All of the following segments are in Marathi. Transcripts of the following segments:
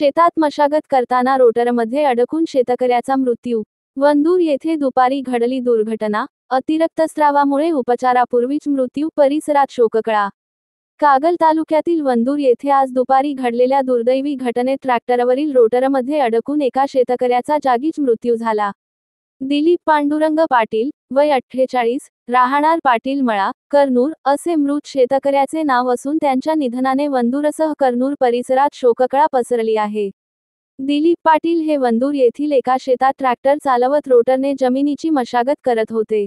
शेतात मशागत करताना रोटरमध्ये अडकून शेतकऱ्याचा मृत्यू. वंदूर येथे दुपारी घडली दुर्घटना, अतिरिक्त स्रावामुळे उपचारापूर्वीच मृत्यू, परिसरात शोककळा. कागल तालुक्यातील वंदूर येथे आज दुपारी घडलेल्या दुर्दैवी घटनेत ट्रॅक्टरवरील रोटरमध्ये अडकून एका शेतकऱ्याचा जागीच मृत्यू झाला. दिलीप पांडुरंग पाटील, वय 48, राहणार पाटील मळा, कर्नूर, असे मृत शेतकऱ्याचे नाव असून त्यांच्या निधनाने वंदूरसह कर्नूर परिसरात शोककळा पसरली आहे. दिलीप पाटील हे वंदूर येथील एका शेतात ट्रॅक्टर चालवत रोटरने जमिनीची मशागत करत होते.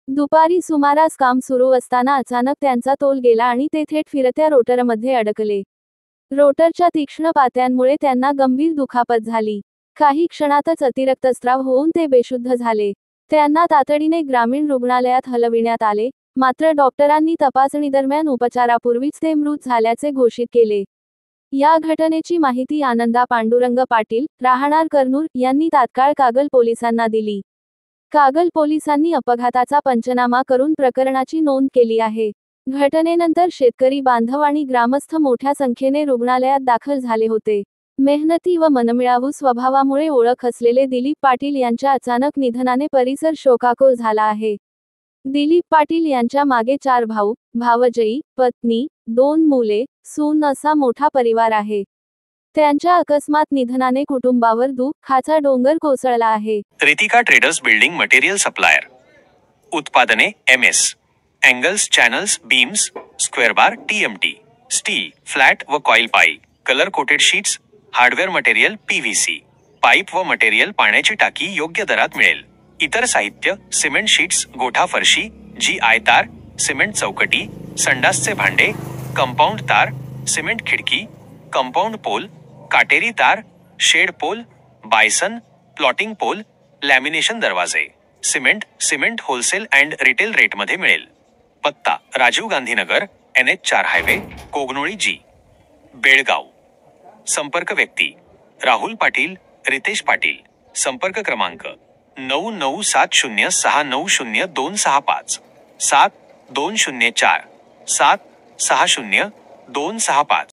दुपारी सुमारास काम सुरू असताना अचानक त्यांचा तोल गेला आणि ते थेट फिरत्या रोटरमध्ये अडकले. रोटरच्या तीक्ष्ण पात्यांमुळे त्यांना गंभीर दुखापत झाली. काही क्षणातच अतिरक्तस्राव होऊन ते बेशुद्ध झाले. त्यांना तातडीने ग्रामीण रुग्णालयात हलविण्यात आले, मात्र डॉक्टरांनी तपासणीदरम्यान उपचारापूर्वीच ते मृत झाल्याचे घोषित केले. या घटनेची माहिती आनंदा पांडुरंग पाटील, राहणार कर्नूर, यांनी तात्काळ कागल पोलिसांना दिली. कागल पोलिसांनी अपघाताचा पंचनामा करून प्रकरणाची नोंद केली आहे. घटनेनंतर शेतकरी बांधव आणि ग्रामस्थ मोठ्या संख्येने रुग्णालयात दाखल झाले होते. मेहनती व मनमिळावू स्वभावामुळे ओळख असलेले दिलीप पाटील यांच्या अचानक निधनाने परिसर शोकाकुल झाला आहे. दिलीप पाटील यांच्या मागे 4 भाऊ, भावजई, पत्नी, 2 मुले, सून असा मोठा परिवार आहे. त्यांच्या अकस्मात निधनाने कुटुंबावर दुःखाचा डोंगर कोसळला आहे. Ritika traders building material supplier. उत्पादने MS, angles, channels, beams, square bar, TMT, steel, flat व coil pipe, colour coated sheets, hardware material PVC, pipe व मटेरियल, पाण्याची टाकी योग्य दरात मिळेल. इतर साहित्य, सिमेंट शीट्स, गोठा फरशी, GI तार, सिमेंट चौकटी, संडासचे भांडे, कंपाऊंड तार, सिमेंट खिडकी, कंपाऊंड पोल, काटेरी तार, shed pole, bison, plotting pole, lamination दरवाजे, सिमेंट होलसेल अँड रिटेल रेटमध्ये मिळेल. पत्ता: Rajiv Gandhi Nagar, NH4 highway, Kognoli G, Belgaum. संपर्क व्यक्ती: राहुल पाटील, रितेश पाटील. संपर्क क्रमांक: 9970690265, 7204 760 265.